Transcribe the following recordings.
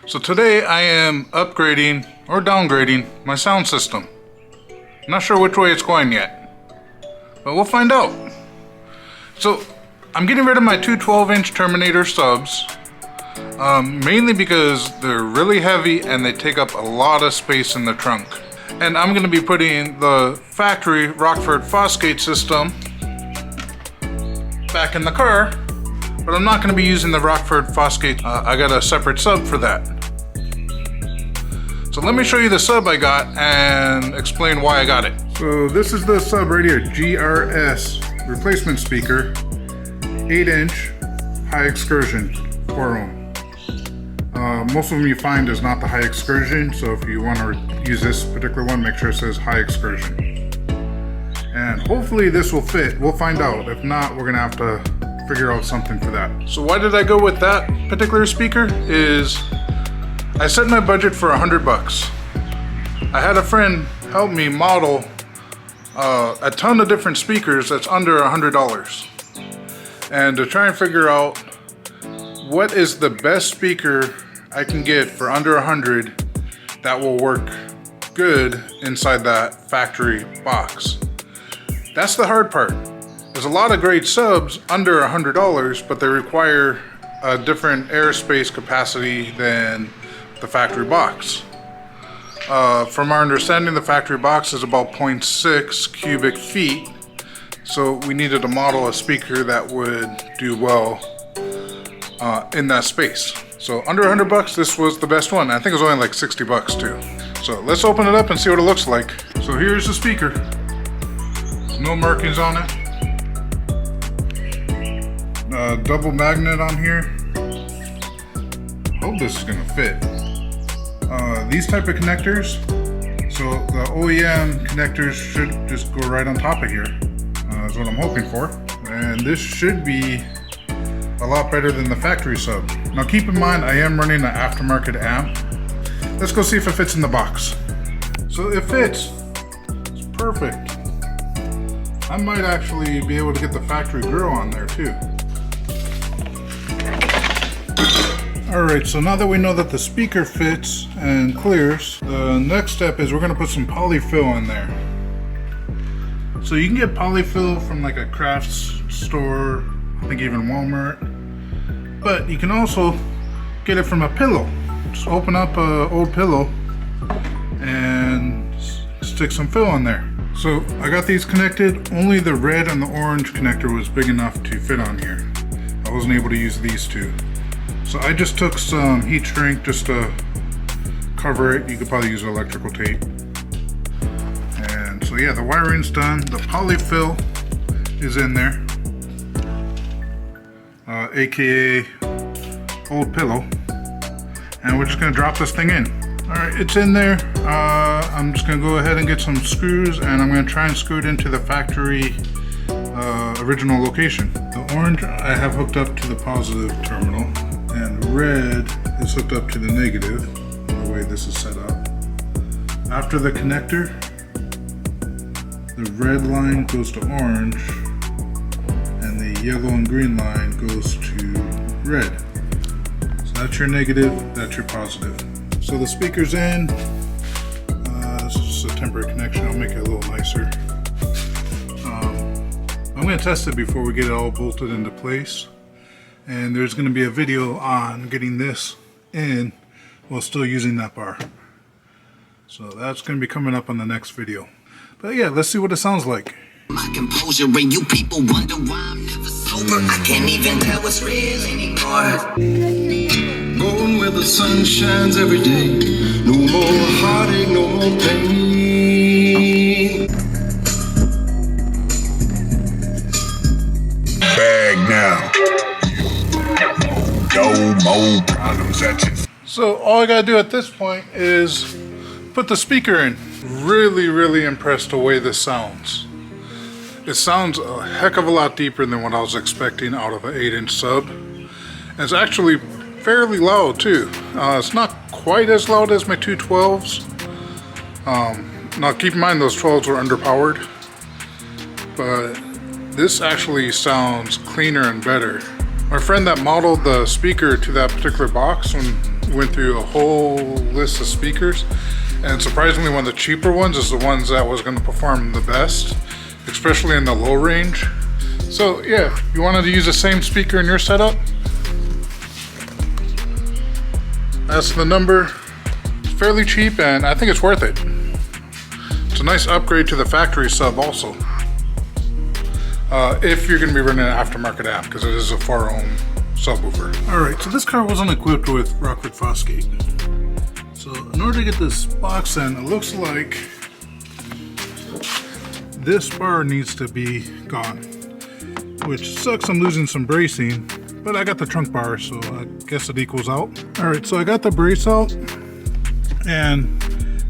So today I am upgrading or downgrading my sound system. Not sure which way it's going yet, but we'll find out. So I'm getting rid of my two 12-inch Terminator subs, mainly because they're really heavy and they take up a lot of space in the trunk. And I'm going to be putting the factory Rockford Fosgate system back in the car, but I'm not going to be using the Rockford Fosgate. I got a separate sub for that. So let me show you the sub I got and explain why I got it. So this is the sub right here, GRS replacement speaker, 8-inch, high excursion, 4 ohm. Most of them you find is not the high excursion, so if you want to use this particular one, make sure it says high excursion. And hopefully this will fit. We'll find out. If not, we're gonna have to figure out something for that. So why did I go with that particular speaker is I set my budget for $100. I had a friend help me model a ton of different speakers that's under $100. And to try and figure out what is the best speaker I can get for under 100 that will work good inside that factory box. That's the hard part. There's a lot of great subs under $100, but they require a different airspace capacity than the factory box. From our understanding, the factory box is about 0.6 cubic feet, so we needed to model a speaker that would do well in that space. So under $100, this was the best one. I think it was only like $60 too. So let's open it up and see what it looks like. So here's the speaker. No markings on it. Double magnet on here. Hope this is gonna fit. These type of connectors, so the OEM connectors should just go right on top of here. Is what I'm hoping for. And this should be a lot better than the factory sub. Now keep in mind, I am running an aftermarket amp. Let's go see if it fits in the box. So it fits. It's perfect. I might actually be able to get the factory grill on there too. Alright, so now that we know that the speaker fits and clears, the next step is we're going to put some polyfill in there. So you can get polyfill from like a crafts store, I think even Walmart, but you can also get it from a pillow. Just open up an old pillow and stick some fill on there. So I got these connected. Only the red and the orange connector was big enough to fit on here. I wasn't able to use these two. So I just took some heat shrink just to cover it. You could probably use electrical tape. And so yeah, the wiring's done. The polyfill is in there. AKA old pillow. And we're just gonna drop this thing in. All right, it's in there. I'm just gonna go ahead and get some screws and I'm gonna try and screw it into the factory original location. The orange I have hooked up to the positive terminal and red is hooked up to the negative, the way this is set up. After the connector, the red line goes to orange and the yellow and green line goes to red. So that's your negative, that's your positive. So the speaker's in. This is just a temporary connection. I'll make it a little nicer. I'm going to test it before we get it all bolted into place. And there's going to be a video on getting this in while still using that bar. So that's going to be coming up on the next video. But yeah, let's see what it sounds like. My composure and you people wonder why I'm never sober. I can't even tell what's real anymore. Going where the sun shines every day. No more heartache, no more pain. Bag now. No more problems at you. So all I gotta do at this point is put the speaker in. Really impressed the way this sounds. It sounds a heck of a lot deeper than what I was expecting out of an 8-inch sub. And it's actually fairly loud too. It's not quite as loud as my two 12s. Now keep in mind those 12s were underpowered, but this actually sounds cleaner and better. My friend that modeled the speaker to that particular box, when went through a whole list of speakers, and surprisingly one of the cheaper ones is the ones that was going to perform the best, especially in the low range. So yeah, if you wanted to use the same speaker in your setup, that's the number. It's fairly cheap and I think it's worth it. It's a nice upgrade to the factory sub also. If you're going to be running an aftermarket amp, because it is a 4-ohm subwoofer. Alright, so this car wasn't equipped with Rockford faucet. So in order to get this box in, it looks like this bar needs to be gone. Which sucks, I'm losing some bracing, but I got the trunk bar, so I guess it equals out. Alright, so I got the brace out, and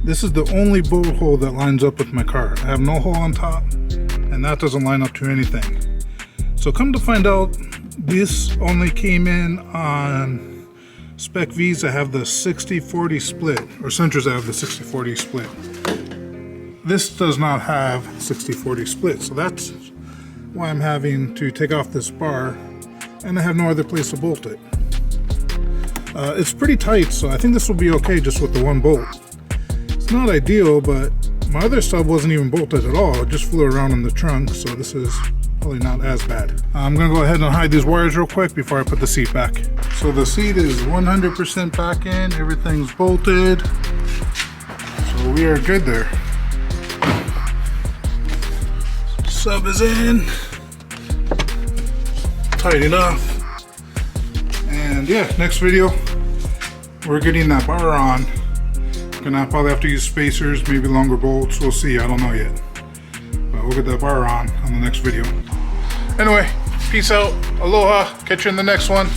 this is the only bolt hole that lines up with my car. I have no hole on top, and that doesn't line up to anything. So come to find out, this only came in on SpecVs that have the 60-40 split, or Sentras that have the 60-40 split. This does not have 60-40 split, so that's why I'm having to take off this bar, and I have no other place to bolt it. It's pretty tight, so I think this will be okay just with the one bolt. It's not ideal, but my other sub wasn't even bolted at all. It just flew around in the trunk, so this is probably not as bad. I'm gonna go ahead and hide these wires real quick before I put the seat back. So the seat is 100% back in, everything's bolted, so we are good there. Sub is in, tight enough, and yeah, next video we're getting that bar on. Gonna probably have to use spacers, maybe longer bolts, we'll see, I don't know yet, but we'll get that bar on the next video. Anyway, peace out, aloha, catch you in the next one.